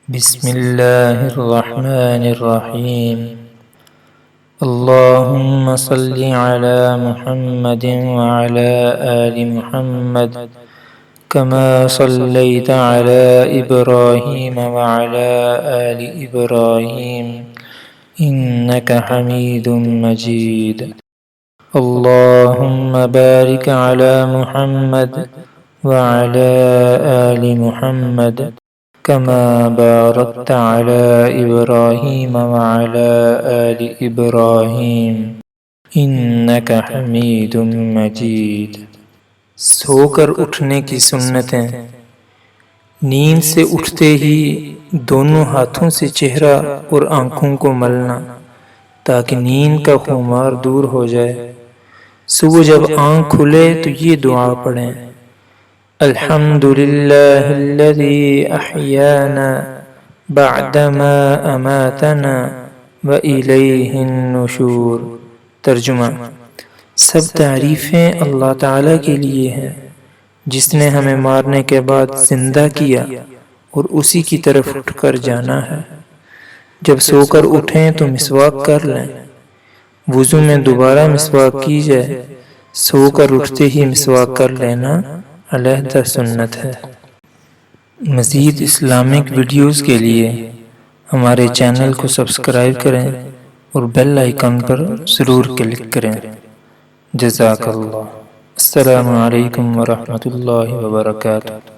بسم الله الرحمن الرحيم. اللهم صل على محمد وعلى آل محمد كما صليت على إبراهيم وعلى آل إبراهيم إنك حميد مجيد. اللهم بارك على محمد وعلى آل محمد كما باركت على إبراهيم وعلى آل إبراهيم إنك حميد مجيد. سو کر اٹھنے کی سنتیں. نیند سے اٹھتے ہی دونوں ہاتھوں سے چہرہ اور آنکھوں کو ملنا تاکہ نیند کا خمار دور ہو جائے. صبح جب آنکھ کھلے تو یہ دعا پڑھیں: الحمد للہ الذی احیانا بعدما اماتنا والیہ النشور. ترجمہ: سب تعریفیں اللہ تعالیٰ کے لیے ہیں جس نے ہمیں مارنے کے بعد زندہ کیا اور اسی کی طرف اٹھ کر جانا ہے. جب سو کر اٹھیں تو مسواک کر لیں. وضو میں دوبارہ مسواک کی جائے. سو کر اٹھتے ہی مسواک کر لینا علیحدہ سنت ہے. مزید اسلامک ویڈیوز کے لیے ہمارے چینل کو سبسکرائب کریں اور بیل آئیکن پر ضرور کلک کریں. جزاک اللہ. السلام علیکم ورحمۃ اللہ وبرکاتہ.